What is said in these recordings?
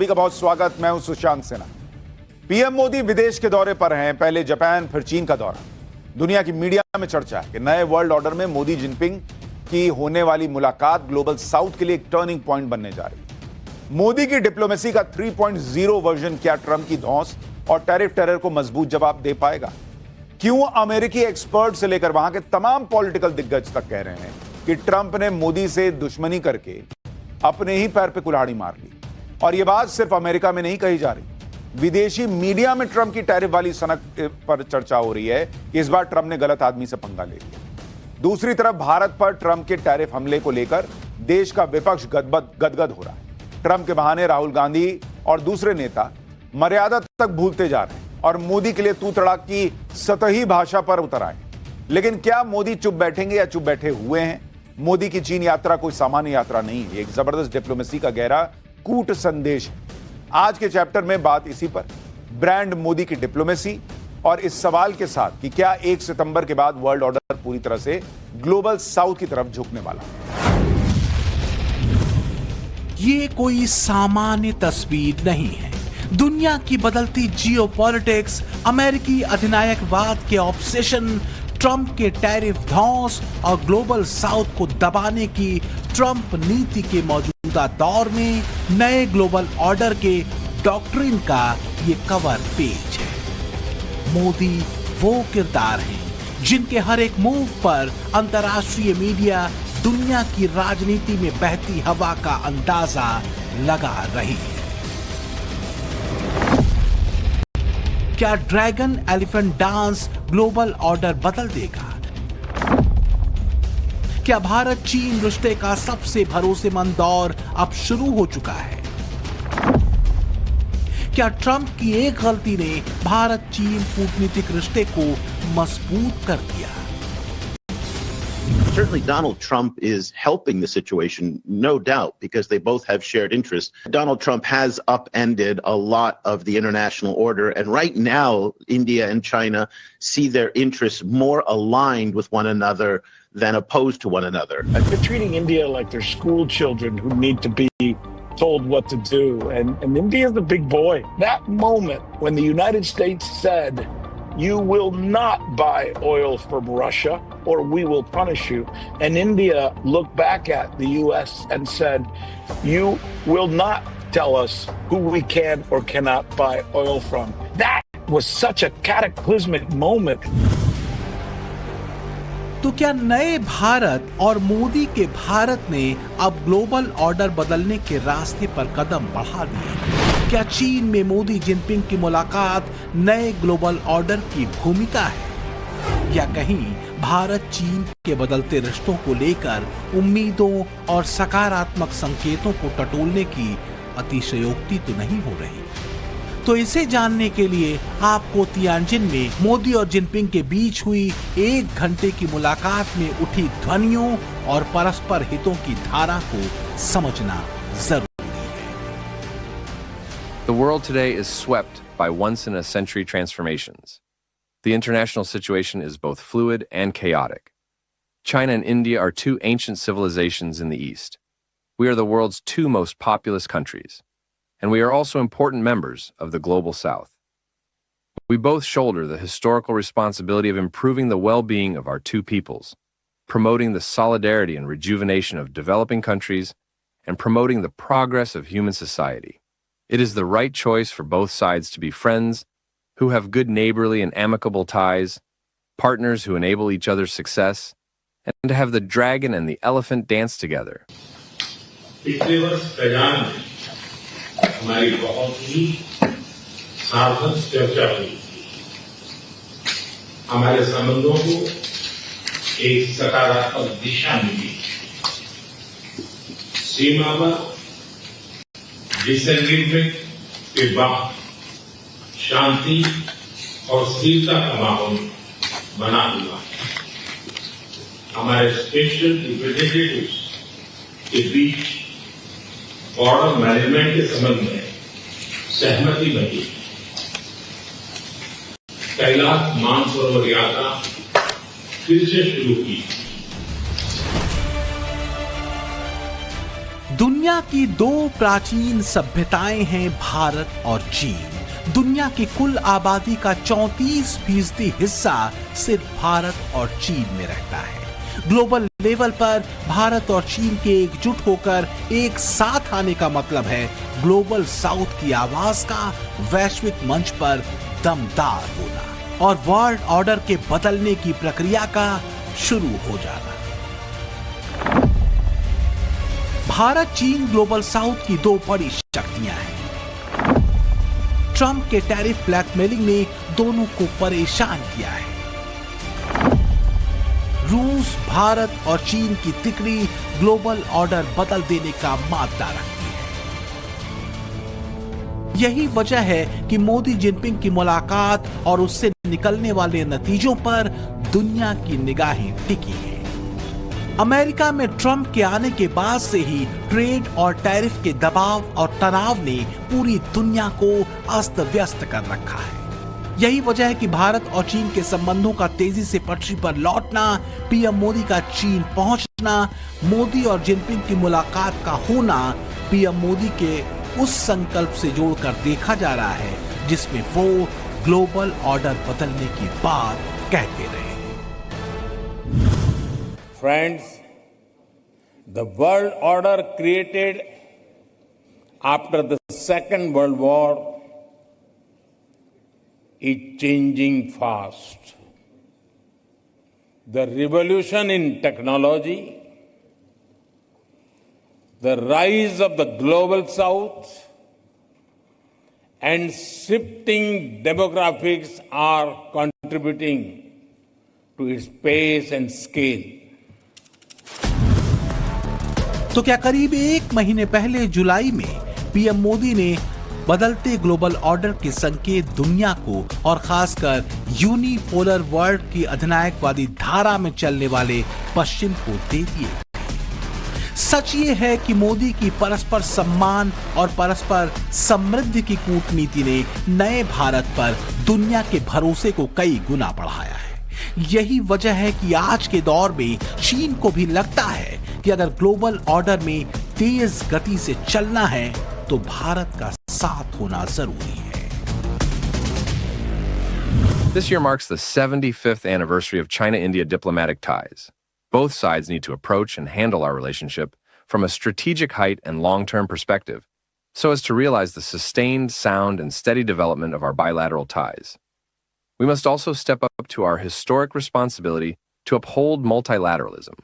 सभी का बहुत स्वागत। मैं हूं सुशांत सिन्हा। पीएम मोदी विदेश के दौरे पर हैं। पहले जापान, फिर चीन का दौरा। दुनिया की मीडिया में चर्चा है कि नए वर्ल्ड ऑर्डर में मोदी जिनपिंग की होने वाली मुलाकात ग्लोबल साउथ के लिए एक टर्निंग पॉइंट बनने जा रही है। मोदी की डिप्लोमेसी का 3.0 वर्जन क्या ट्रंप की धौंस और टैरिफ टेरर को मजबूत जवाब दे पाएगा? क्यों अमेरिकी एक्सपर्ट से लेकर वहां के तमाम पॉलिटिकल दिग्गज तक कह रहे हैं कि ट्रंप ने मोदी से दुश्मनी करके अपने ही पैर पे कुल्हाड़ी मार ली? और यह बात सिर्फ अमेरिका में नहीं कही जा रही, विदेशी मीडिया में ट्रंप की टैरिफ वाली सनक पर चर्चा हो रही है कि इस बार ट्रंप ने गलत आदमी से पंगा ले लिया। दूसरी तरफ भारत पर ट्रंप के टैरिफ हमले को लेकर देश का विपक्ष गदगद हो रहा है। ट्रंप के बहाने राहुल गांधी और दूसरे नेता मर्यादा तक भूलते जा रहे हैं और मोदी के लिए तू तड़ाक की सतही भाषा पर उतर आए। लेकिन क्या मोदी चुप बैठेंगे या चुप बैठे हुए हैं? मोदी की चीन यात्रा कोई सामान्य यात्रा नहीं है, एक जबरदस्त डिप्लोमेसी का गहरा कूट संदेश है। आज के चैप्टर में बात इसी पर, ब्रांड मोदी की डिप्लोमेसी, और इस सवाल के साथ कि क्या 1 सितंबर के बाद वर्ल्ड ऑर्डर पूरी तरह से ग्लोबल साउथ की तरफ झुकने वाला है। ये कोई सामान्य तस्वीर नहीं है। दुनिया की बदलती जियोपॉलिटिक्स, अमेरिकी अधिनायकवाद के ऑब्सेशन, ट्रंप के टैरिफ धौंस और ग्लोबल साउथ को दबाने की ट्रंप नीति के मौजूदा दौर में नए ग्लोबल ऑर्डर के डॉक्ट्रिन का ये कवर पेज है। मोदी वो किरदार हैं जिनके हर एक मूव पर अंतर्राष्ट्रीय मीडिया दुनिया की राजनीति में बहती हवा का अंदाजा लगा रही है। क्या dragon elephant dance global order बदल देगा? क्या भारत चीन रिश्ते का सबसे भरोसेमंद दौर अब शुरू हो चुका है? क्या ट्रंप की एक गलती ने भारत चीन कूटनीतिक रिश्ते को मजबूत कर दिया? Certainly, Donald Trump is helping the situation, no doubt, because they both have shared interests. Donald Trump has upended a lot of the international order, and right now, India and China see their interests more aligned with one another than opposed to one another. They're treating India like they're school children who need to be told what to do, and India's the big boy. That moment when the United States said, "You will not buy oil from Russia or we will punish you," and India looked back at the US and said, "You will not tell us who we can or cannot buy oil from." That was such a cataclysmic moment. तो क्या नए भारत और मोदी के भारत ने अब global order बदलने के रास्ते पर कदम बढ़ा दिए? क्या चीन में मोदी जिनपिंग की मुलाकात नए ग्लोबल ऑर्डर की भूमिका है, या कहीं भारत चीन के बदलते रिश्तों को लेकर उम्मीदों और सकारात्मक संकेतों को टटोलने की अतिशयोक्ति तो नहीं हो रही? तो इसे जानने के लिए आपको तियानजिन में मोदी और जिनपिंग के बीच हुई 1 घंटे की मुलाकात में उठी ध्वनियों और परस्पर हितों की धारा को समझना जरूरी है। The world today is swept by once-in-a-century transformations. The international situation is both fluid and chaotic. China and India are 2 ancient civilizations in the East. We are the world's 2 most populous countries, and we are also important members of the global South. We both shoulder the historical responsibility of improving the well-being of our 2 peoples, promoting the solidarity and rejuvenation of developing countries, and promoting the progress of human society. It is the right choice for both sides to be friends who have good neighborly and amicable ties, partners who enable each other's success, and to have the dragon and the elephant dance together. पिछले वर्ष Kazan में हमारी बहुत ही सार्थक चर्चा हुई थी। हमारे संबंधों को एक सकारात्मक दिशा मिली। सीमा पर डिसएग्रीमेंट के बाद शांति और स्थिरता का माहौल बना हुआ। हमारे स्पेशल रिप्रेजेंटेटिव्स के बीच बॉर्डर मैनेजमेंट के संबंध में सहमति बनी। कैलाश मानसरोवर यात्रा फिर से शुरू की। दुनिया की दो प्राचीन सभ्यताएं हैं भारत और चीन। दुनिया की कुल आबादी का 34% हिस्सा सिर्फ भारत और चीन में रहता है। ग्लोबल लेवल पर भारत और चीन के एकजुट होकर एक साथ आने का मतलब है ग्लोबल साउथ की आवाज का वैश्विक मंच पर दमदार होना और वर्ल्ड ऑर्डर के बदलने की प्रक्रिया का शुरू हो जाना। भारत चीन ग्लोबल साउथ की दो बड़ी शक्तियां हैं। ट्रंप के टैरिफ ब्लैकमेलिंग ने दोनों को परेशान किया है। रूस, भारत और चीन की तिकड़ी ग्लोबल ऑर्डर बदल देने का मादा रखती है। यही वजह है कि मोदी जिनपिंग की मुलाकात और उससे निकलने वाले नतीजों पर दुनिया की निगाहें टिकी हैं। अमेरिका में ट्रंप के आने के बाद से ही ट्रेड और टैरिफ के दबाव और तनाव ने पूरी दुनिया को अस्त व्यस्त कर रखा है। यही वजह है कि भारत और चीन के संबंधों का तेजी से पटरी पर लौटना, पीएम मोदी का चीन पहुंचना, मोदी और जिनपिंग की मुलाकात का होना पीएम मोदी के उस संकल्प से जोड़कर देखा जा रहा है जिसमें वो ग्लोबल ऑर्डर बदलने की बात कहते रहे। Friends, the world order created after the Second World War is changing fast. The revolution in technology, the rise of the global south, and shifting demographics are contributing to its pace and scale. तो क्या करीब एक महीने पहले जुलाई में PM Modi ने बदलते global order के संकेत दुनिया को और खासकर यूनिपोलर वर्ल्ड की अधिनायकवादी धारा में चलने वाले पश्चिम को दे दिए? सच ये है कि मोदी की परस्पर सम्मान और परस्पर समृद्धि की कूटनीति ने नए भारत पर दुनिया के भरोसे को कई गुना बढ़ाया है। यही वजह है कि आज के दौर में चीन को भी लगता है कि अगर ग्लोबल ऑर्डर में तेज गति से चलना है तो भारत का साथ होना जरूरी है। This year marks the 75th anniversary of China-India diplomatic ties. Both sides need to approach and handle our relationship from a strategic height and long-term perspective, so as to realize the sustained, sound, and steady development of our bilateral ties. We must also step up to our historic responsibility to uphold multilateralism,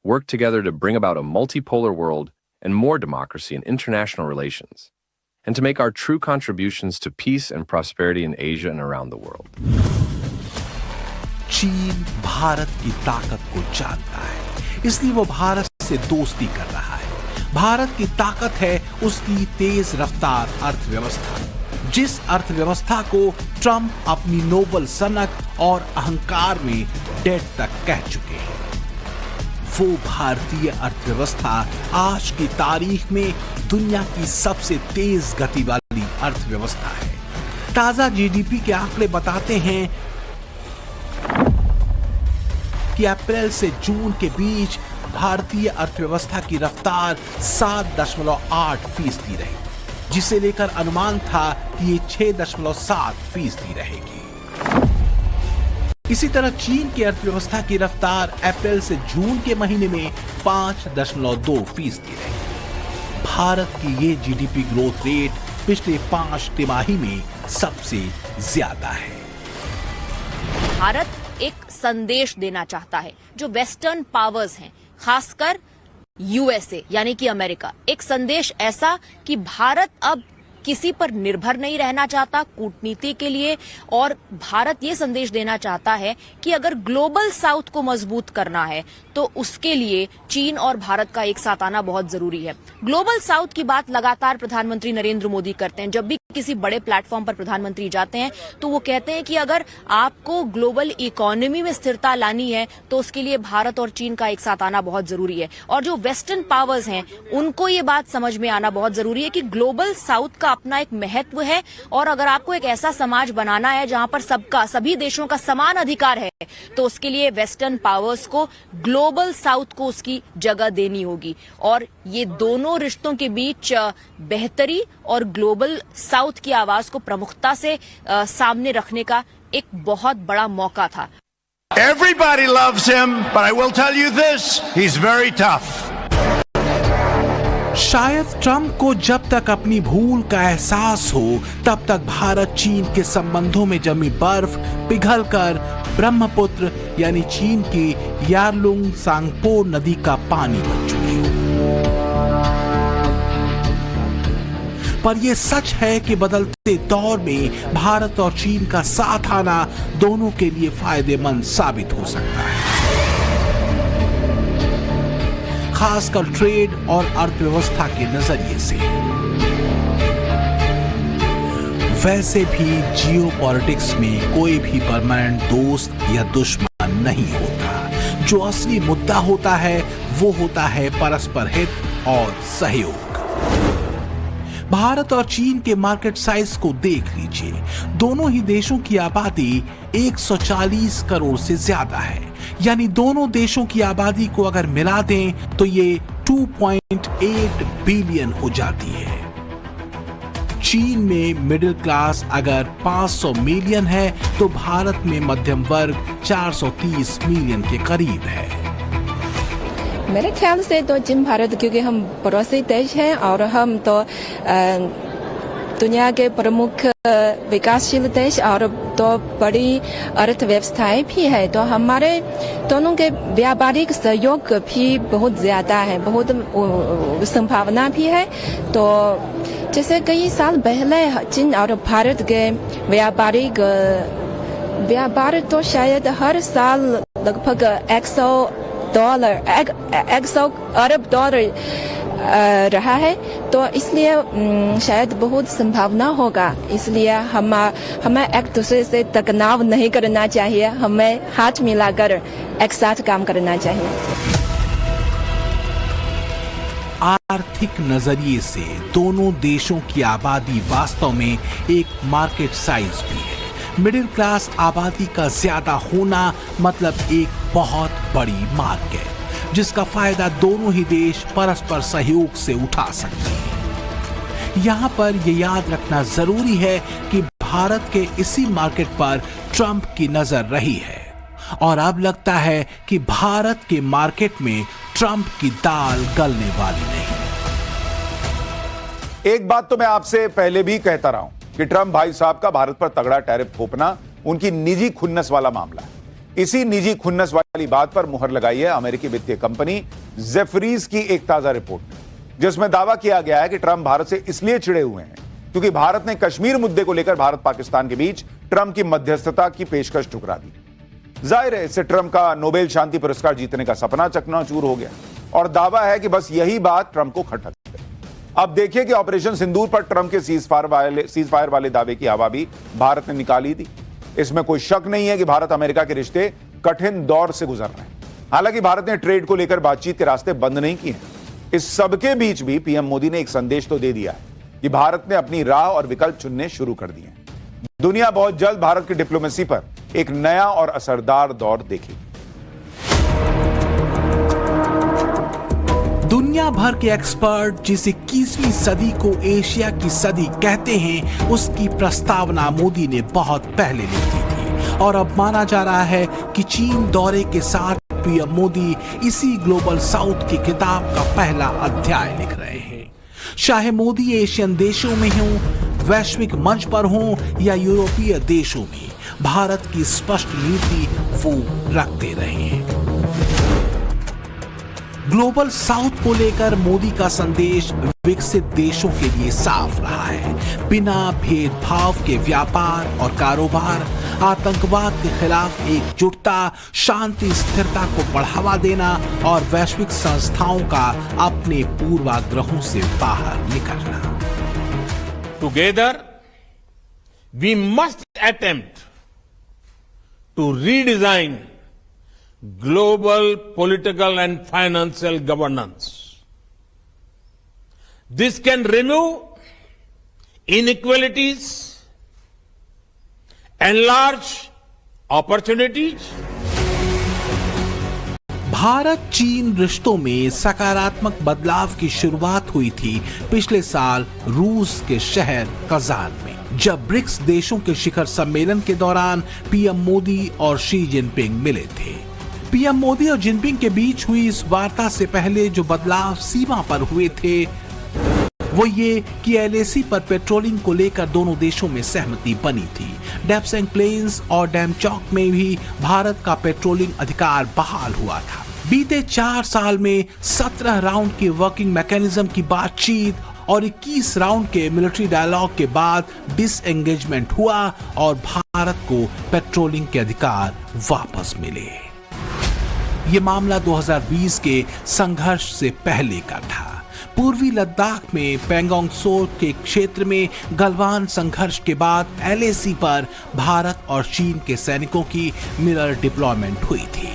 work together to bring about a multipolar world and more democracy in international relations, and to make our true contributions to peace and prosperity in Asia and around the world. चीन भारत की ताकत को जानता है, इसलिए वो भारत से दोस्ती कर रहा है। भारत की ताकत है उसकी तेज रफ्तार अर्थव्यवस्था, जिस अर्थव्यवस्था को ट्रंप अपनी नोबल सनक और अहंकार में डेट तक कह चुके हैं। वो भारतीय अर्थव्यवस्था आज की तारीख में दुनिया की सबसे तेज गति वाली अर्थव्यवस्था है। ताजा जीडीपी के आंकड़े बताते हैं कि अप्रैल से जून के बीच भारतीय अर्थव्यवस्था की रफ्तार 7.8% रही, जिसे लेकर अनुमान था कि ये 6.7% रहेगी। इसी तरह चीन की अर्थव्यवस्था की रफ्तार अप्रैल से जून के महीने में 5.2% रही। भारत की ये जीडीपी ग्रोथ रेट पिछले 5 तिमाही में सबसे ज्यादा है। भारत एक संदेश देना चाहता है जो वेस्टर्न पावर्स हैं, खासकर यूएसए यानी कि अमेरिका, एक संदेश ऐसा कि भारत अब किसी पर निर्भर नहीं रहना चाहता कूटनीति के लिए, और भारत ये संदेश देना चाहता है कि अगर ग्लोबल साउथ को मजबूत करना है तो उसके लिए चीन और भारत का एक साथ आना बहुत जरूरी है। ग्लोबल साउथ की बात लगातार प्रधानमंत्री नरेंद्र मोदी करते हैं। जब भी किसी बड़े प्लेटफॉर्म पर प्रधानमंत्री जाते हैं तो वो कहते हैं कि अगर आपको ग्लोबल इकोनॉमी में स्थिरता लानी है तो उसके लिए भारत और चीन का एक साथ आना बहुत जरूरी है। और जो वेस्टर्न पावर्स हैं उनको ये बात समझ में आना बहुत जरूरी है कि ग्लोबल साउथ का अपना एक महत्व है, और अगर आपको एक ऐसा समाज बनाना है जहां पर सभी देशों का समान अधिकार है, तो उसके लिए वेस्टर्न पावर्स को, ग्लोबल साउथ को उसकी जगह देनी होगी। और ये दोनों रिश्तों के बीच बेहतरी और ग्लोबल साउथ की आवाज को प्रमुखता से सामने रखने का एक बहुत बड़ा मौका था। Everybody loves him, but I will tell you this, he's very tough. शायद ट्रंप को जब तक अपनी भूल का एहसास हो, तब तक भारत चीन के संबंधों में जमी बर्फ पिघलकर ब्रह्मपुत्र यानी चीन की यारलुंग सांगपो नदी का पानी बन चुकी हो। पर यह सच है कि बदलते दौर में भारत और चीन का साथ आना दोनों के लिए फायदेमंद साबित हो सकता है, खासकर ट्रेड और अर्थव्यवस्था के नजरिए से। वैसे भी जियोपॉलिटिक्स में कोई भी परमानेंट दोस्त या दुश्मन नहीं होता। जो असली मुद्दा होता है वो होता है परस्पर हित और सहयोग। भारत और चीन के मार्केट साइज को देख लीजिए। दोनों ही देशों की आबादी 140 करोड़ से ज्यादा है, यानी दोनों देशों की आबादी को अगर मिला दें तो ये 2.8 बिलियन हो जाती है। चीन में मिडिल क्लास अगर 500 मिलियन है तो भारत में मध्यम वर्ग 430 मिलियन के करीब है। मेरे ख्याल से तो चीन भारत, क्योंकि हम पड़ोसी देश हैं और हम तो दुनिया के प्रमुख विकासशील देश और तो बड़ी अर्थव्यवस्थाएं भी है, तो हमारे दोनों के व्यापारिक सहयोग भी बहुत ज्यादा है, बहुत संभावना भी है। तो जैसे कई साल पहले चीन और भारत के व्यापार तो शायद हर साल लगभग 100 अरब डॉलर रहा है, तो इसलिए शायद बहुत संभावना होगा। इसलिए हमें एक दूसरे से तनाव नहीं करना चाहिए, हमें हाथ मिलाकर एक साथ काम करना चाहिए। आर्थिक नजरिए से दोनों देशों की आबादी वास्तव में एक मार्केट साइज भी है। मिडिल क्लास आबादी का ज्यादा होना मतलब एक बहुत बड़ी मार्केट, जिसका फायदा दोनों ही देश परस्पर सहयोग से उठा सकते हैं। यहां पर यह याद रखना जरूरी है कि भारत के इसी मार्केट पर ट्रंप की नजर रही है, और अब लगता है कि भारत के मार्केट में ट्रंप की दाल गलने वाली नहीं। एक बात तो मैं आपसे पहले भी कहता रहा हूं कि ट्रंप भाई साहब का भारत पर तगड़ा टैरिफ थोपना उनकी निजी खुन्नस वाला मामला है। इसी निजी खुन्नस वाली बात पर मुहर लगाई है अमेरिकी वित्तीय कंपनी जेफरीज की एक ताजा रिपोर्ट में, जिसमें दावा किया गया है कि ट्रंप भारत से इसलिए चिढ़े हुए हैं क्योंकि भारत ने कश्मीर मुद्दे को लेकर भारत पाकिस्तान के बीच ट्रंप की मध्यस्थता की पेशकश ठुकरा दी। जाहिर है इससे ट्रंप का नोबेल शांति पुरस्कार जीतने का सपना चकनाचूर हो गया, और दावा है कि बस यही बात ट्रंप को खटक गई। अब देखिए कि ऑपरेशन सिंदूर पर ट्रंप के सीज फायर वाले दावे की हवा भी भारत ने निकाली थी। इसमें कोई शक नहीं है कि भारत अमेरिका के रिश्ते कठिन दौर से गुजर रहे हैं। हालांकि भारत ने ट्रेड को लेकर बातचीत के रास्ते बंद नहीं किए हैं। इस सबके बीच भी पीएम मोदी ने एक संदेश तो दे दिया है कि भारत ने अपनी राह और विकल्प चुनने शुरू कर दिए हैं। दुनिया बहुत जल्द भारत की डिप्लोमेसी पर एक नया और असरदार दौर देखेगी। दुनिया भर के एक्सपर्ट जिस 21वीं सदी को एशिया की सदी कहते हैं, उसकी प्रस्तावना मोदी ने बहुत पहले लिख दी थी, और अब माना जा रहा है कि चीन दौरे के साथ पीएम मोदी इसी ग्लोबल साउथ की किताब का पहला अध्याय लिख रहे हैं। चाहे मोदी एशियन देशों में हों, वैश्विक मंच पर हों या यूरोपीय देशों में, भारत की स्पष्ट नीति वो रखते रहे हैं। ग्लोबल साउथ को लेकर मोदी का संदेश विकसित देशों के लिए साफ रहा है। बिना भेदभाव के व्यापार और कारोबार, आतंकवाद के खिलाफ एकजुटता, शांति स्थिरता को बढ़ावा देना और वैश्विक संस्थाओं का अपने पूर्वाग्रहों से बाहर निकलना। Together we must attempt to redesign global political and financial governance. This can remove inequalities, enlarge opportunities. Bharat चीन रिश्तों में सकारात्मक बदलाव की शुरुआत हुई थी पिछले साल रूस के शहर कजान में, जब ब्रिक्स देशों के शिखर सम्मेलन के दौरान पीएम मोदी और शी जिनपिंग मिले थे। पीएम मोदी और जिनपिंग के बीच हुई इस वार्ता से पहले जो बदलाव सीमा पर हुए थे वो ये कि एलएसी पर पेट्रोलिंग को लेकर दोनों देशों में सहमति बनी थी। डेप्सेंग प्लेन्स और डेमचौक में भी भारत का पेट्रोलिंग अधिकार बहाल हुआ था। बीते 4 साल में 17 राउंड की वर्किंग मैकेनिज्म की बातचीत और 21 राउंड के मिलिट्री डायलॉग के बाद डिसएंगेजमेंट हुआ और भारत को पेट्रोलिंग के अधिकार वापस मिले। ये मामला 2020 के संघर्ष से पहले का था। पूर्वी लद्दाख में पैंगोंग त्सो के क्षेत्र में गलवान संघर्ष के बाद एलएसी पर भारत और चीन के सैनिकों की मिरर डिप्लॉयमेंट हुई थी,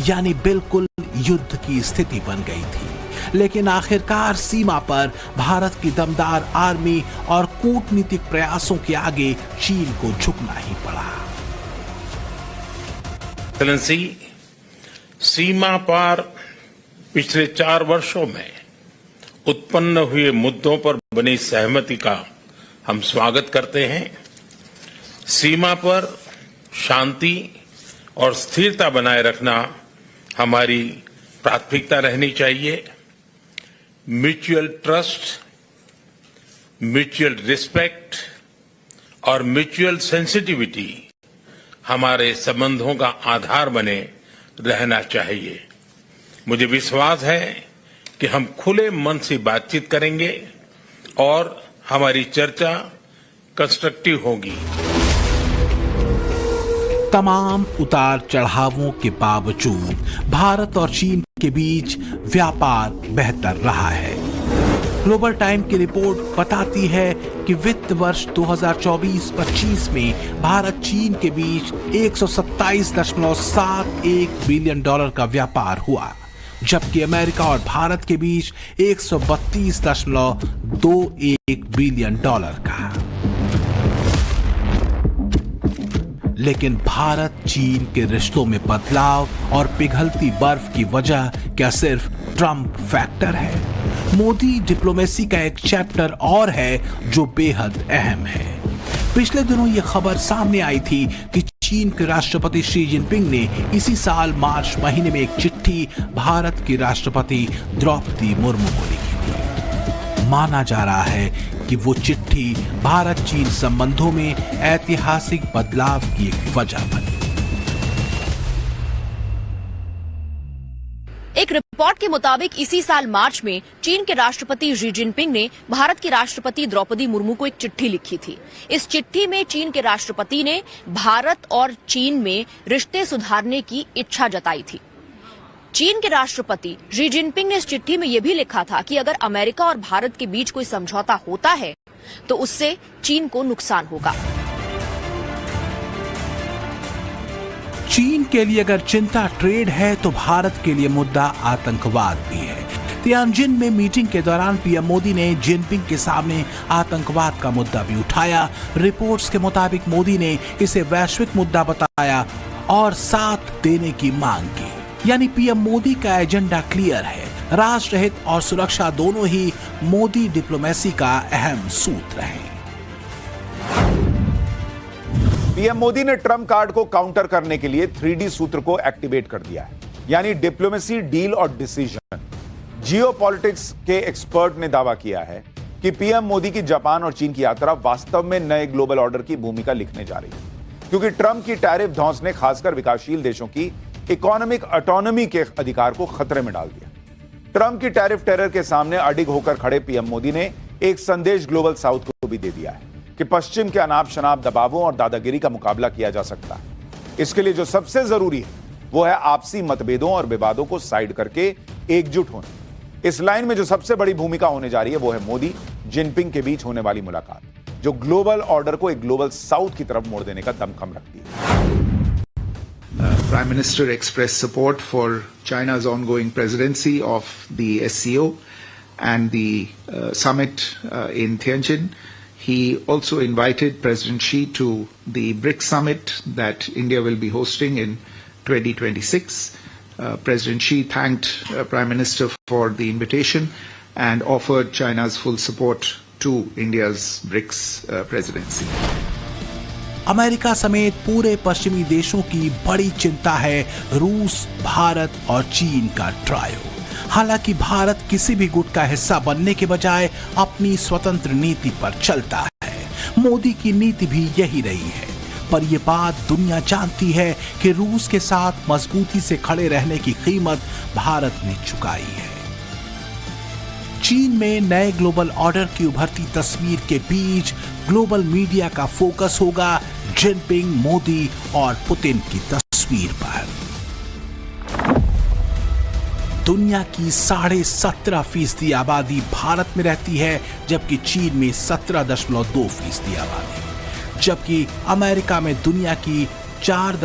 यानी बिल्कुल युद्ध की स्थिति बन गई थी। लेकिन आखिरकार सीमा पर भारत की दमदार आर्मी और कूटनीतिक प्रयासों के आगे चीन को झुकना ही पड़ा। सीमा पार पिछले 4 वर्षों में उत्पन्न हुए मुद्दों पर बनी सहमति का हम स्वागत करते हैं। सीमा पर शांति और स्थिरता बनाए रखना हमारी प्राथमिकता रहनी चाहिए। म्यूचुअल ट्रस्ट, म्यूचुअल रिस्पेक्ट और म्यूचुअल सेंसिटिविटी हमारे संबंधों का आधार बने रहना चाहिए। मुझे विश्वास है कि हम खुले मन से बातचीत करेंगे और हमारी चर्चा कंस्ट्रक्टिव होगी। तमाम उतार चढ़ावों के बावजूद भारत और चीन के बीच व्यापार बेहतर रहा है। ग्लोबल टाइम की रिपोर्ट बताती है कि वित्त वर्ष 2024-25 में भारत चीन के बीच $127.71 बिलियन का व्यापार हुआ, जबकि अमेरिका और भारत के बीच $132.21 बिलियन का। लेकिन भारत चीन के रिश्तों में बदलाव और पिघलती बर्फ की वजह क्या सिर्फ ट्रंप फैक्टर है? मोदी डिप्लोमेसी का एक चैप्टर और है जो बेहद अहम है। पिछले दिनों ये खबर सामने आई थी कि चीन के राष्ट्रपति शी जिनपिंग ने इसी साल मार्च महीने में एक चिट्ठी भारत की राष्ट्रपति द्रौपदी मुर्मू को लिखी थी। माना जा रहा है कि वो चिट्ठी भारत चीन संबंधों में ऐतिहासिक बदलाव की एक वजह बनी। एक रिपोर्ट के मुताबिक इसी साल मार्च में चीन के राष्ट्रपति शी जिनपिंग ने भारत की राष्ट्रपति द्रौपदी मुर्मू को एक चिट्ठी लिखी थी। इस चिट्ठी में चीन के राष्ट्रपति ने भारत और चीन में रिश्ते सुधारने की इच्छा जताई थी। चीन के राष्ट्रपति शी जिनपिंग ने इस चिट्ठी में यह भी लिखा था कि अगर अमेरिका और भारत के बीच कोई समझौता होता है तो उससे चीन को नुकसान होगा। चीन के लिए अगर चिंता ट्रेड है तो भारत के लिए मुद्दा आतंकवाद भी है। तियानजिन में मीटिंग के दौरान पीएम मोदी ने जिनपिंग के सामने आतंकवाद का मुद्दा भी उठाया। रिपोर्ट्स के मुताबिक मोदी ने इसे वैश्विक मुद्दा बताया और साथ देने की मांग की। यानी पीएम मोदी का एजेंडा क्लियर है। राष्ट्रहित और सुरक्षा दोनों ही मोदी डिप्लोमेसी का अहम सूत्र हैं। पीएम मोदी ने ट्रम्प कार्ड को काउंटर करने के लिए 3D सूत्र को एक्टिवेट कर दिया है, यानी डिप्लोमेसी, डील और डिसीजन। जियोपॉलिटिक्स के एक्सपर्ट ने दावा किया है कि पीएम मोदी की जापान और चीन की यात्रा वास्तव में नए ग्लोबल ऑर्डर की भूमिका लिखने जा रही है, क्योंकि ट्रम्प की टैरिफ धौंस ने खासकर विकासशील देशों की इकोनॉमिक ऑटोनॉमी के अधिकार को खतरे में डाल दिया। ट्रम्प की टैरिफ टेरर के सामने अडिग होकर खड़े पीएम मोदी ने एक संदेश ग्लोबल साउथ को भी दे दिया है कि पश्चिम के अनाप शनाप दबावों और दादागिरी का मुकाबला किया जा सकता है। इसके लिए जो सबसे जरूरी है वो है आपसी मतभेदों और विवादों को साइड करके एकजुट होना। इस लाइन में जो सबसे बड़ी भूमिका होने जा रही है वो है मोदी जिनपिंग के बीच होने वाली मुलाकात, जो ग्लोबल ऑर्डर को एक ग्लोबल साउथ की तरफ मोड़ देने का दमखम रखती है। Prime Minister expressed support for China's ongoing presidency of the SCO and the summit in Tianjin. He also invited President Xi to the BRICS summit that India will be hosting in 2026. President Xi thanked Prime Minister for the invitation and offered China's full support to India's BRICS presidency. America समेत पूरे पश्चिमी देशों की बड़ी चिंता है रूस, भारत और चीन का ट्रायो। हालांकि भारत किसी भी गुट का हिस्सा बनने के बजाय अपनी स्वतंत्र नीति पर चलता है। मोदी की नीति भी यही रही है, पर यह बात दुनिया जानती है कि रूस के साथ मजबूती से खड़े रहने की कीमत भारत ने चुकाई है। चीन में नए ग्लोबल ऑर्डर की उभरती तस्वीर के बीच ग्लोबल मीडिया का फोकस होगा जिनपिंग, मोदी और पुतिन की तस्वीर पर। दुनिया की 17.5% आबादी भारत में रहती है, जबकि चीन में 17.2% आबादी, जबकि अमेरिका में दुनिया की 4